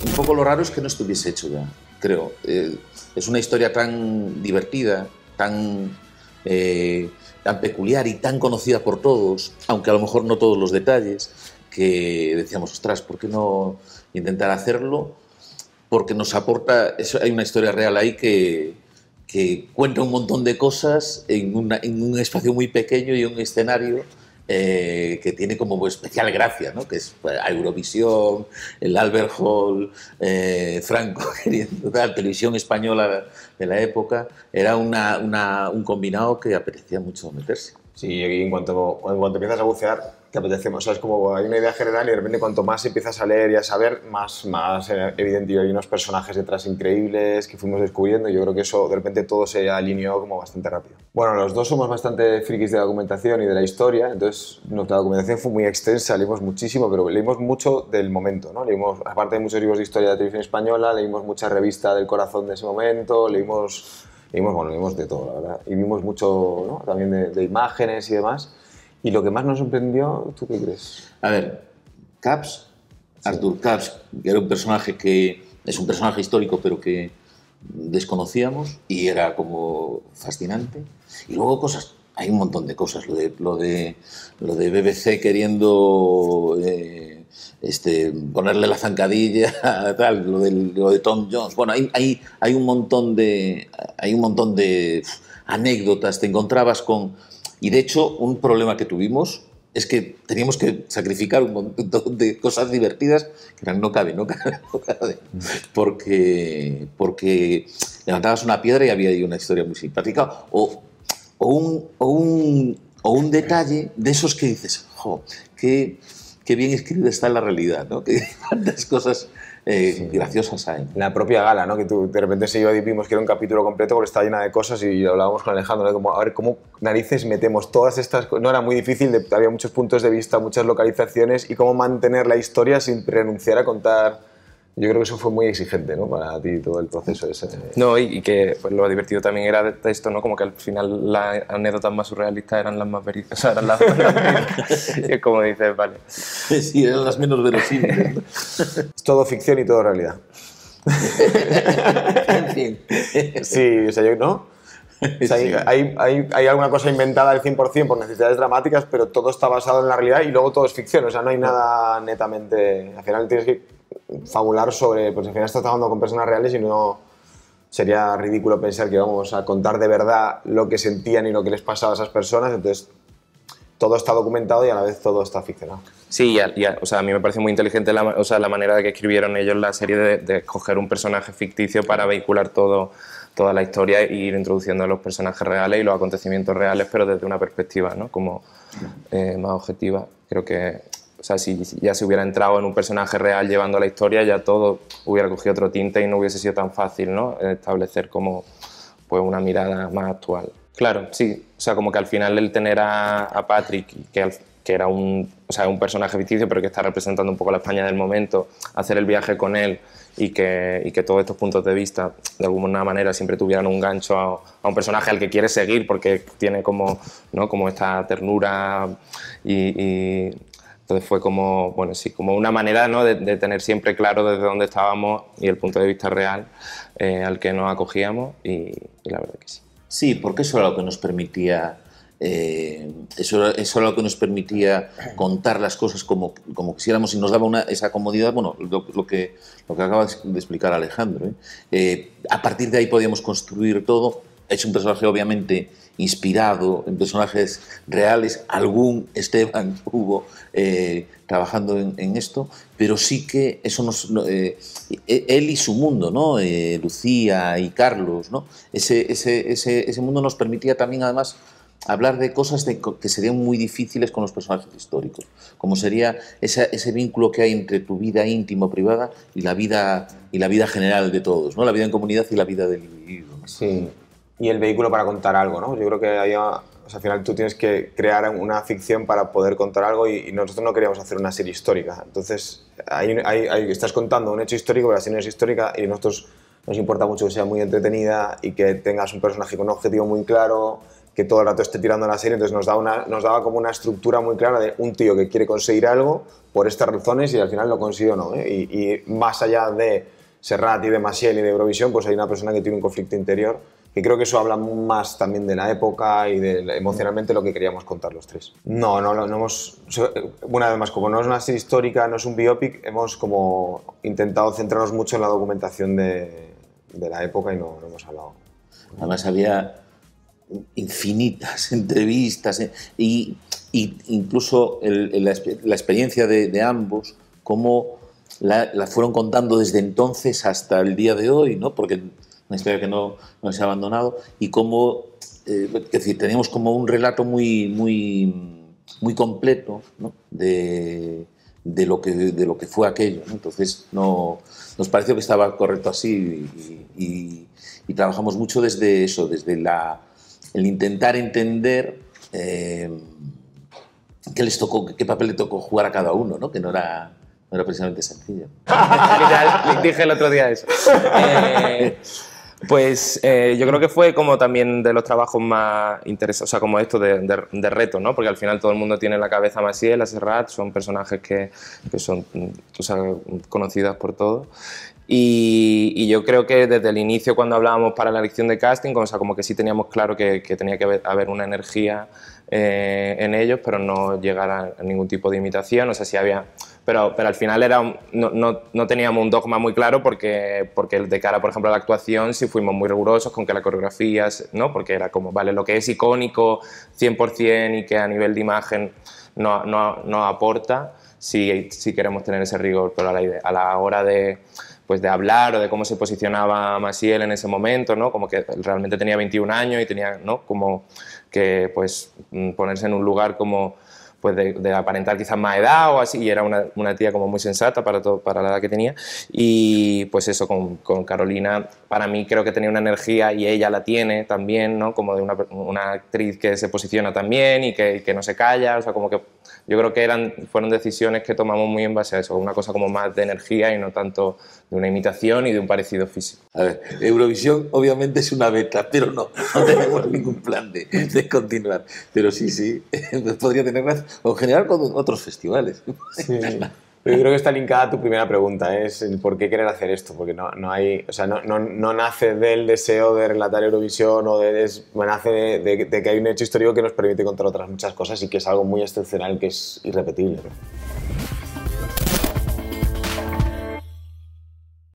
Un poco lo raro es que no estuviese hecho ya, creo. Es una historia tan divertida, tan peculiar y tan conocida por todos, aunque a lo mejor no todos los detalles, que decíamos, ostras, ¿por qué no intentar hacerlo? Porque nos aporta, hay una historia real ahí que cuenta un montón de cosas en un espacio muy pequeño y un escenario que tiene como especial gracia, ¿no? Que es Eurovisión, el Albert Hall, Franco queriendo dar, televisión española de la época, era un combinado que apetecía mucho meterse. Sí, y en cuanto empiezas a bucear, te apetece más. O sea, es como hay una idea general y de repente cuanto más empiezas a leer y a saber, más evidente. Y hay unos personajes detrás increíbles que fuimos descubriendo y yo creo que eso de repente todo se alineó como bastante rápido. Bueno, los dos somos bastante frikis de la documentación y de la historia, entonces nuestra documentación fue muy extensa, leímos muchísimo, pero leímos mucho del momento, ¿no? Leímos, aparte de muchos libros de historia de la televisión española, leímos mucha revista del corazón de ese momento, leímos de todo, la verdad. Y vimos mucho, ¿no? También de imágenes y demás. Y lo que más nos sorprendió, ¿tú qué crees? A ver, Capps, sí. Artur Capps, que era un personaje que es un personaje histórico, pero que desconocíamos y era como fascinante. Y luego cosas, hay un montón de cosas. Lo de BBC queriendo ponerle la zancadilla, tal, lo de Tom Jones. Bueno, hay un montón de anécdotas. Te encontrabas con... Y de hecho, un problema que tuvimos es que teníamos que sacrificar un montón de cosas divertidas que eran no cabe. Porque levantabas una piedra y había ahí una historia muy simpática. O un detalle de esos que dices, jo, qué bien escrita está la realidad, ¿no? Que cuántas cosas graciosas hay. La propia gala, ¿no? Que tú de repente se iba y vimos que era un capítulo completo porque estaba llena de cosas y hablábamos con Alejandro, ¿no? Como, a ver, ¿cómo narices metemos todas estas cosas? No era muy difícil, había muchos puntos de vista, muchas localizaciones y cómo mantener la historia sin renunciar a contar. Yo creo que eso fue muy exigente, ¿no? Para ti todo el proceso ese. No, y que pues, lo divertido también era de esto, ¿no? Como que al final las anécdotas más surrealistas eran las más verídicas. O sea, eran las verídicas. Como dices, vale. Sí, eran las menos verosímiles, ¿no? Es todo ficción y todo realidad. En fin. Sí, o sea, yo, ¿no? O sea, sí. hay alguna cosa inventada al 100% por necesidades dramáticas, pero todo está basado en la realidad y luego todo es ficción. O sea, no hay nada netamente... Al final tienes que fabular sobre, pues al final estás trabajando con personas reales y no sería ridículo pensar que íbamos a contar de verdad lo que sentían y lo que les pasaba a esas personas, entonces todo está documentado y a la vez todo está ficcionado. Sí, o sea, a mí me parece muy inteligente la manera de que escribieron ellos la serie de escoger un personaje ficticio para vehicular toda la historia e ir introduciendo a los personajes reales y los acontecimientos reales, pero desde una perspectiva, ¿no? Como más objetiva. Creo que, o sea, si ya se hubiera entrado en un personaje real llevando la historia, ya todo hubiera cogido otro tinte y no hubiese sido tan fácil, ¿no? Establecer como pues, una mirada más actual. Claro, sí. O sea, como que al final el tener a Patrick, que era un personaje ficticio, pero que está representando un poco la España del momento, hacer el viaje con él y que todos estos puntos de vista, de alguna manera, siempre tuvieran un gancho a un personaje al que quieres seguir porque tiene como, ¿no? Como esta ternura y entonces fue como, bueno, sí, como una manera, ¿no? de tener siempre claro desde dónde estábamos y el punto de vista real al que nos acogíamos y la verdad que sí. Sí, porque eso era lo que nos permitía, eso era lo que nos permitía contar las cosas como quisiéramos y nos daba esa comodidad, bueno, lo que acaba de explicar Alejandro. A partir de ahí podíamos construir todo. Es un personaje obviamente inspirado en personajes reales, algún Esteban hubo trabajando en esto, pero sí que eso él y su mundo, ¿no? Lucía y Carlos, ¿no? Ese mundo nos permitía también además hablar de cosas que serían muy difíciles con los personajes históricos, como sería ese vínculo que hay entre tu vida íntima, privada y la vida general de todos, ¿no? La vida en comunidad y la vida del individuo, ¿no? Sí. Y el vehículo para contar algo, ¿no? Yo creo que al final tú tienes que crear una ficción para poder contar algo y nosotros no queríamos hacer una serie histórica. Entonces, ahí estás contando un hecho histórico, pero la serie no es histórica y a nosotros nos importa mucho que sea muy entretenida y que tengas un personaje con un objetivo muy claro, que todo el rato esté tirando la serie, entonces nos daba como una estructura muy clara de un tío que quiere conseguir algo por estas razones y al final lo consiguió o no, ¿eh? Y más allá de Serrat y de Maciel y de Eurovisión, pues hay una persona que tiene un conflicto interior, que creo que eso habla más también de la época y de emocionalmente lo que queríamos contar los tres. No hemos... Una vez más, como no es una serie histórica, no es un biopic, hemos como intentado centrarnos mucho en la documentación de la época y no hemos hablado. Además había infinitas entrevistas y incluso la experiencia de ambos, cómo la fueron contando desde entonces hasta el día de hoy, ¿no? Porque una historia que no se ha abandonado, y cómo es decir, teníamos como un relato muy completo, ¿no? de lo que fue aquello, ¿no? Entonces nos pareció que estaba correcto así y trabajamos mucho desde eso, desde el intentar entender qué papel le tocó jugar a cada uno, ¿no? Que no era precisamente sencillo. Literal, dije el otro día eso. Pues yo creo que fue como también de los trabajos más interesantes, o sea, como esto de reto, ¿no? Porque al final todo el mundo tiene en la cabeza a Maciel, a Serrat, son personajes que son, o sea, conocidas por todos. Y yo creo que desde el inicio, cuando hablábamos para la elección de casting, o sea, como que sí teníamos claro que tenía que haber una energía en ellos, pero no llegar a ningún tipo de imitación, o sea, sí había... Pero al final no teníamos un dogma muy claro porque de cara, por ejemplo, a la actuación sí fuimos muy rigurosos con que la coreografía, ¿no? Porque era como, vale, lo que es icónico 100% y que a nivel de imagen no aporta, sí queremos tener ese rigor, pero a la hora de hablar o de cómo se posicionaba Maciel en ese momento, ¿no? Como que realmente tenía 21 años y tenía, ¿no? Como que pues ponerse en un lugar como pues de aparentar quizás más edad o así, y era una tía como muy sensata para la edad que tenía, y pues eso, con Carolina, para mí creo que tenía una energía, y ella la tiene también, ¿no? Como de una actriz que se posiciona también y que no se calla, o sea, como que yo creo que fueron decisiones que tomamos muy en base a eso, una cosa como más de energía y no tanto de una imitación y de un parecido físico. A ver, Eurovisión obviamente es una beta, pero no tenemos ningún plan de continuar. Pero sí, podría tener más, o en general con otros festivales. Sí. Pero yo creo que está linkada a tu primera pregunta, es el por qué querer hacer esto, porque no hay, o sea, no nace del deseo de relatar Eurovisión o nace de que hay un hecho histórico que nos permite contar otras muchas cosas y que es algo muy excepcional, que es irrepetible, ¿no?